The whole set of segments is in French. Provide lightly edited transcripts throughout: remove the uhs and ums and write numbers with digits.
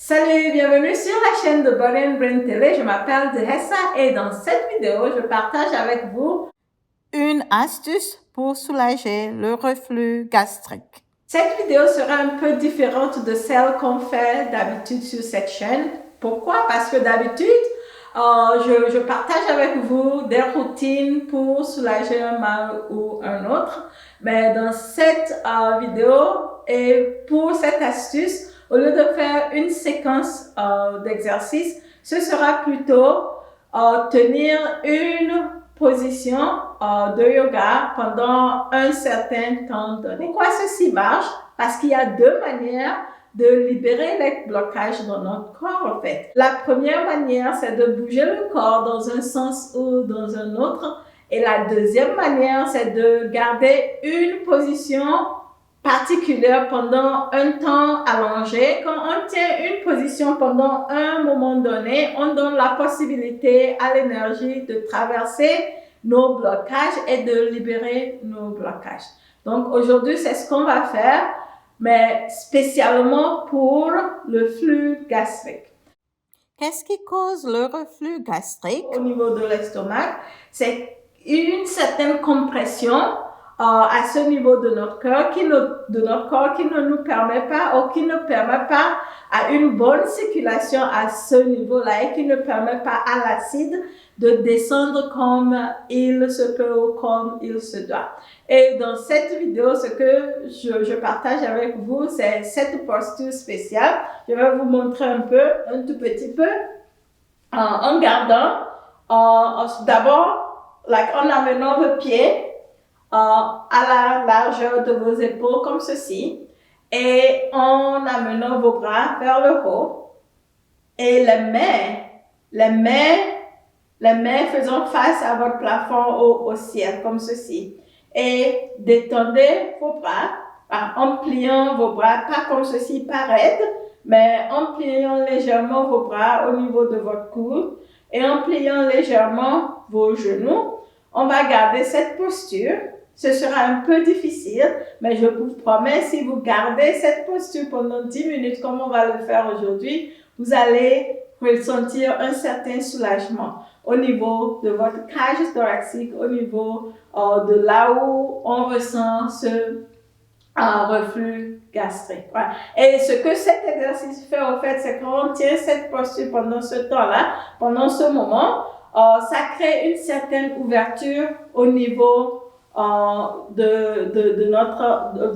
Salut, bienvenue sur la chaîne de Body and Brain TV. Je m'appelle Dehessa et dans cette vidéo, je partage avec vous une astuce pour soulager le reflux gastrique. Cette vidéo sera un peu différente de celle qu'on fait d'habitude sur cette chaîne. Pourquoi? Parce que d'habitude, je partage avec vous des routines pour soulager un mal ou un autre. Mais dans cette vidéo et pour cette astuce, au lieu de faire une séquence d'exercices, ce sera plutôt tenir une position de yoga pendant un certain temps donné. Pourquoi ceci marche? Parce qu'il y a deux manières de libérer les blocages dans notre corps en fait. La première manière, c'est de bouger le corps dans un sens ou dans un autre. Et la deuxième manière, c'est de garder une position particulière pendant un temps allongé. Quand on tient une position pendant un moment donné, on donne la possibilité à l'énergie de traverser nos blocages et de libérer nos blocages. Donc aujourd'hui, c'est ce qu'on va faire, mais spécialement pour le flux gastrique. Qu'est-ce qui cause le reflux gastrique? Au niveau de l'estomac, c'est une certaine compression à ce niveau de notre corps qui ne nous permet pas ou qui ne permet pas à une bonne circulation à ce niveau-là et qui ne permet pas à l'acide de descendre comme il se peut ou comme il se doit. Et dans cette vidéo, ce que je partage avec vous, c'est cette posture spéciale. Je vais vous montrer un tout petit peu, en gardant d'abord en amenant vos pieds à la largeur de vos épaules comme ceci et en amenant vos bras vers le haut et les mains faisant face à votre plafond au ciel comme ceci et détendez vos bras en pliant vos bras, pas comme ceci, pas raide, mais en pliant légèrement vos bras au niveau de votre coude et en pliant légèrement vos genoux. On va garder cette posture. Ce sera un peu difficile, mais je vous promets, si vous gardez cette posture pendant 10 minutes, comme on va le faire aujourd'hui, vous allez ressentir un certain soulagement au niveau de votre cage thoracique, au niveau de là où on ressent ce reflux gastrique. Voilà. Et ce que cet exercice fait, en fait, c'est qu'on tient cette posture pendant ce temps-là, pendant ce moment, ça crée une certaine ouverture au niveau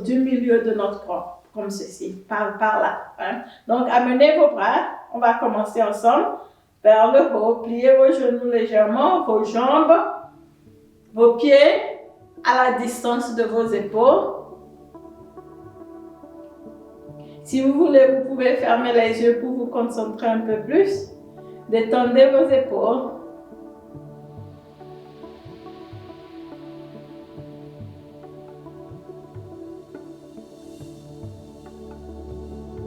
du milieu de notre corps, comme ceci, par là. Hein. Donc, amenez vos bras, on va commencer ensemble, vers le haut, pliez vos genoux légèrement, vos jambes, vos pieds à la distance de vos épaules. Si vous voulez, vous pouvez fermer les yeux pour vous concentrer un peu plus. Détendez vos épaules.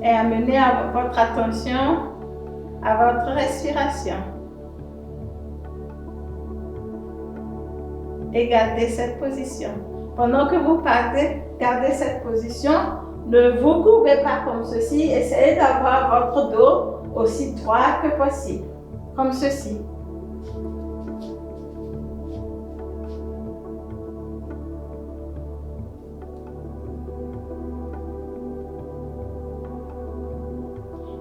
Et amenez votre attention à votre respiration. Et gardez cette position. Pendant que vous partez, gardez cette position. Ne vous courbez pas comme ceci. Essayez d'avoir votre dos aussi droit que possible. Comme ceci.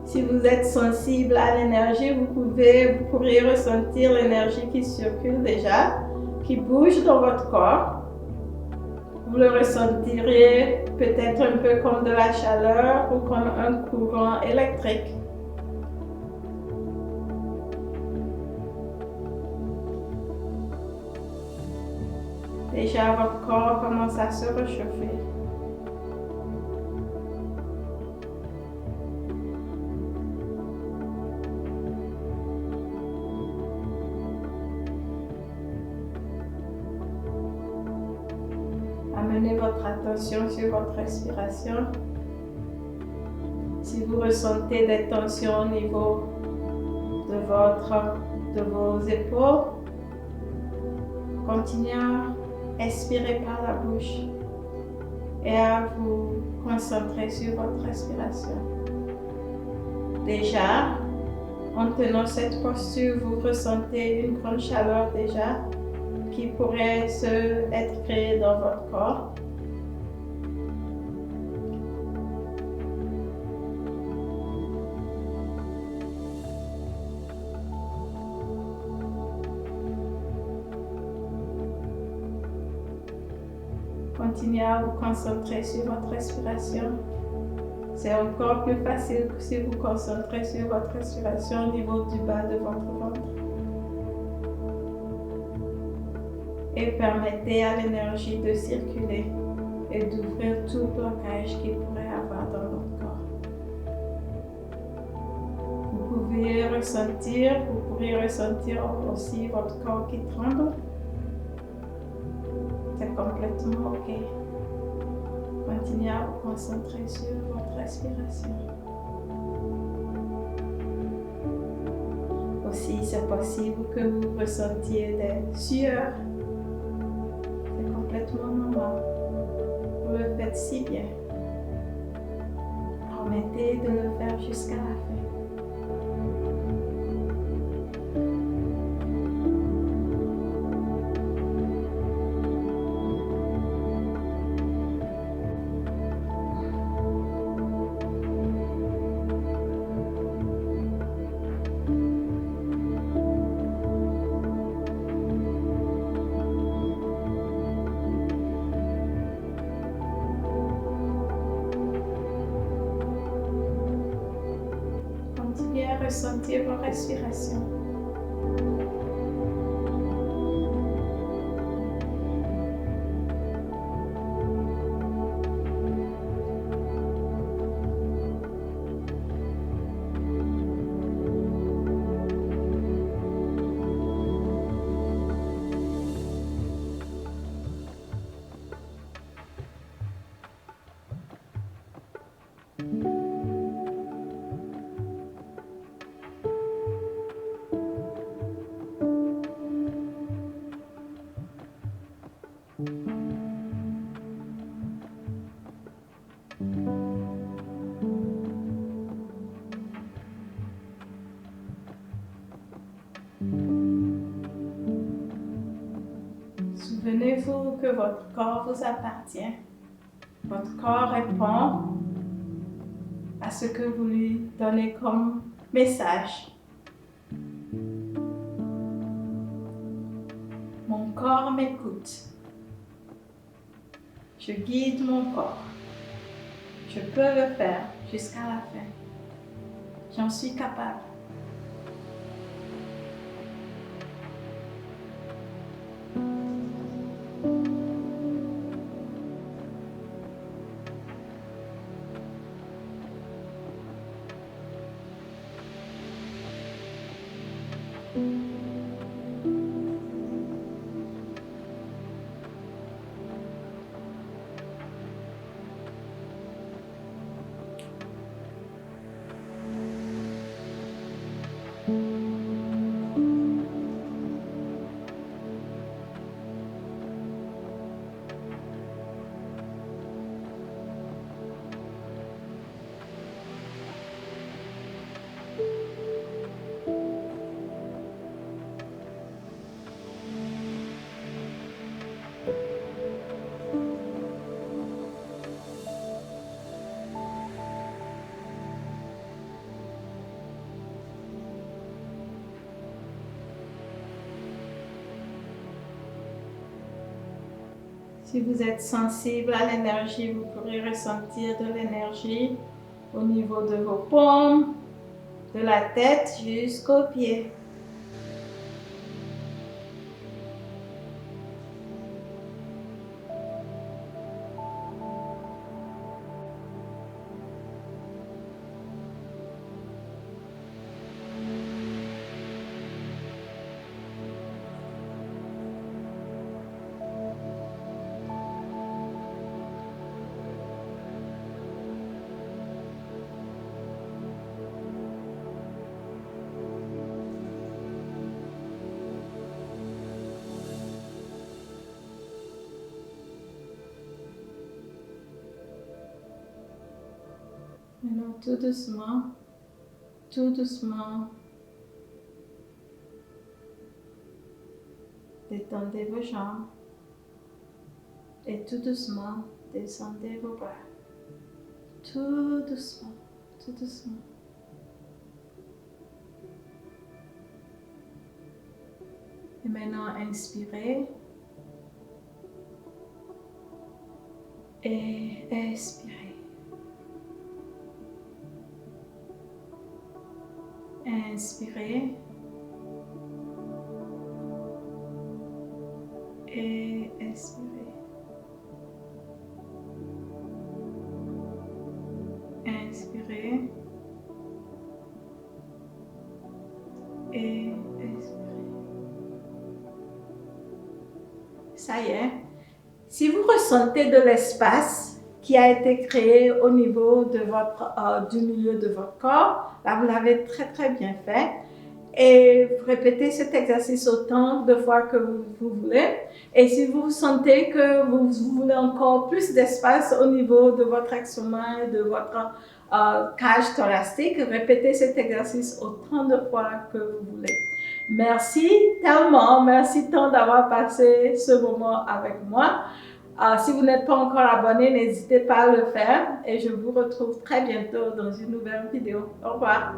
Si vous êtes sensible à l'énergie, vous pourriez ressentir l'énergie qui circule déjà, qui bouge dans votre corps. Vous le ressentirez peut-être un peu comme de la chaleur ou comme un courant électrique. Déjà, votre corps commence à se réchauffer. Amenez votre attention sur votre respiration. Si vous ressentez des tensions au niveau de vos épaules, continuez à expirer par la bouche et à vous concentrer sur votre respiration. Déjà, en tenant cette posture, vous ressentez une grande chaleur déjà qui pourrait être créée dans votre corps. Continuez à vous concentrer sur votre respiration. C'est encore plus facile si vous concentrez sur votre respiration au niveau du bas de votre ventre. Et permettez à l'énergie de circuler et d'ouvrir tout blocage qu'il pourrait avoir dans votre corps. Vous pourriez ressentir aussi votre corps qui tremble. C'est complètement OK. Continuez à vous concentrer sur votre respiration. Aussi, c'est possible que vous ressentiez des sueurs. C'est complètement normal. Vous le faites si bien. Promettez de le faire jusqu'à la fin. Continuez à ressentir vos respirations. Souvenez-vous que votre corps vous appartient. Votre corps répond à ce que vous lui donnez comme message. Mon corps m'écoute. Je guide mon corps. Je peux le faire jusqu'à la fin. J'en suis capable. Si vous êtes sensible à l'énergie, vous pourrez ressentir de l'énergie au niveau de vos paumes, de la tête jusqu'aux pieds. Maintenant, tout doucement, tout doucement, détendez vos jambes et tout doucement, descendez vos bras. Tout doucement, tout doucement. Et maintenant, inspirez et expirez. Inspirez et expirez. Inspirez et expirez. Ça y est. Si vous ressentez de l'espace qui a été créé au niveau de du milieu de votre corps, là vous l'avez très bien fait. Et vous répétez cet exercice autant de fois que vous voulez. Et si vous sentez que vous voulez encore plus d'espace au niveau de votre estomac et de votre cage thoracique, répétez cet exercice autant de fois que vous voulez. Merci tant d'avoir passé ce moment avec moi. Si vous n'êtes pas encore abonné, n'hésitez pas à le faire et je vous retrouve très bientôt dans une nouvelle vidéo. Au revoir.